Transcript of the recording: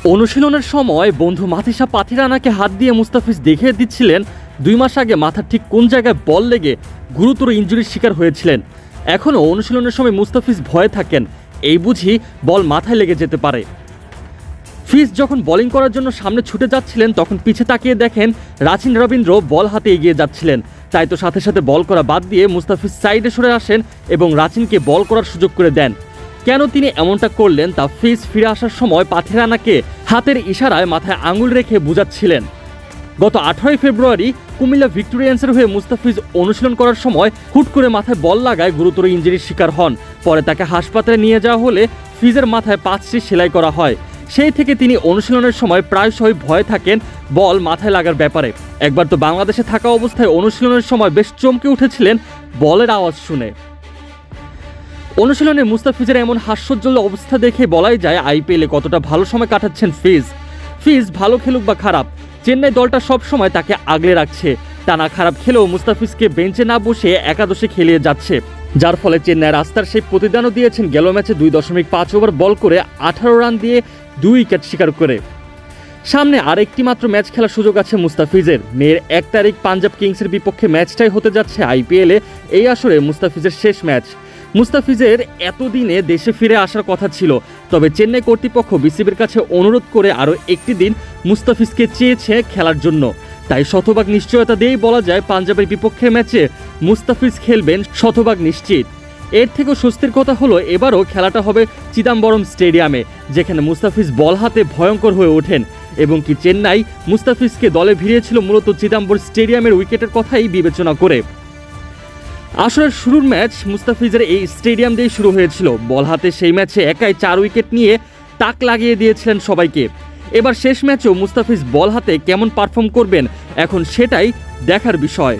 অনুশীলনের সময় বন্ধু মাথিসা পাথিরানাকে হাত দিয়ে মুস্তাফিজ দেখিয়ে দিচ্ছিলেন 2 মাস আগে মাথার ঠিক কোন জায়গায় বল লেগে গুরুতর ইনজুরির শিকার হয়েছিলেন। এখনও অনুশীলনের সময় মুস্তাফিজ ভয়ে থাকেন এই বুঝি বল মাথায় লেগে যেতে পারে। ফিজ যখন বোলিং করার জন্য সামনে ছুটে যাচ্ছিলেন তখন পিছে তাকিয়ে দেখেন রাচিন রবীন্দ্র বল হাতে এগিয়ে যাচ্ছিলেন। তাই তো সাথে সাথে বল করা বাদ দিয়ে মুস্তাফিজ সাইডে সরে আসেন এবং রাচিনকে বল করার সুযোগ করে দেন। কেন তিনি এমনটা করলেন তা ফিজ ফিরে আসার সময় পাথিরানাকে হাতের ইশারায় মাথায় আঙুল রেখে বুঝাচ্ছিলেন। গত 18 ফেব্রুয়ারি কুমিল্লা ভিক্টোরিয়ান্সের হয়ে মুস্তাফিজ অনুশীলন করার সময় হুট করে মাথায় বল লাগায় গুরুতর ইনজুরির শিকার হন। পরে তাকে হাসপাতালে নিয়ে যাওয়া হলে ফিজের মাথায় 5টি সেলাই করা হয়। সেই থেকে তিনি অনুশীলনের সময় প্রায়শই ভয়ে থাকেন বল মাথায় লাগার ব্যাপারে। একবার তো বাংলাদেশে থাকা অবস্থায় অনুশীলনের সময় বেশ চমকে উঠেছিলেন বলের আওয়াজ শুনে। অনুশীলনে মুস্তাফিজের এমন হাস্যোজ্জ্বল অবস্থা দেখে বলাই যায় আইপিএলে কতটা ভালো সময় কাটাচ্ছেন ফিজ ভালো খেলুক বা খারাপ, চেন্নাই দলটা সব সময় তাকে আগলে রাখছে। টানা খারাপ খেলেও মুস্তাফিজকে বেঞ্চে না বসে একাদশে খেলিয়ে যাচ্ছে, যার ফলে চেন্নাইয়ের রাস্তার সেই প্রতিদানও দিয়েছেন গেল ম্যাচে 2.5 ওভার বল করে 18 রান দিয়ে 2 উইকেট শিকার করে। সামনে আরেকটি মাত্র ম্যাচ খেলার সুযোগ আছে মুস্তাফিজের। মের 1 তারিখ পাঞ্জাব কিংসের বিপক্ষে ম্যাচটাই হতে যাচ্ছে আইপিএলে এই আসরে মুস্তাফিজের শেষ ম্যাচ। মুস্তাফিজের এতদিনে দেশে ফিরে আসার কথা ছিল, তবে চেন্নাই কর্তৃপক্ষ বিসিবির কাছে অনুরোধ করে আরও একটি দিন মুস্তাফিজকে চেয়েছে খেলার জন্য। তাই শতভাগ নিশ্চয়তা দিয়েই বলা যায় পাঞ্জাবের বিপক্ষে ম্যাচে মুস্তাফিজ খেলবেন শতভাগ নিশ্চিত। এর থেকেও স্বস্তির কথা হলো এবারও খেলাটা হবে চিদাম্বরম স্টেডিয়ামে, যেখানে মুস্তাফিজ বল হাতে ভয়ঙ্কর হয়ে ওঠেন এবং কি চেন্নাই মুস্তাফিজকে দলে ভিড়িয়েছিল মূলত চিদাম্বর স্টেডিয়ামের উইকেটের কথাই বিবেচনা করে। আসরের শুরুর ম্যাচ মুস্তাফিজের এই স্টেডিয়াম দিয়েই শুরু হয়েছিল। বল হাতে সেই ম্যাচে একাই 4 উইকেট নিয়ে তাক লাগিয়ে দিয়েছিলেন সবাইকে। এবার শেষ ম্যাচেও মুস্তাফিজ বল হাতে কেমন পারফর্ম করবেন এখন সেটাই দেখার বিষয়।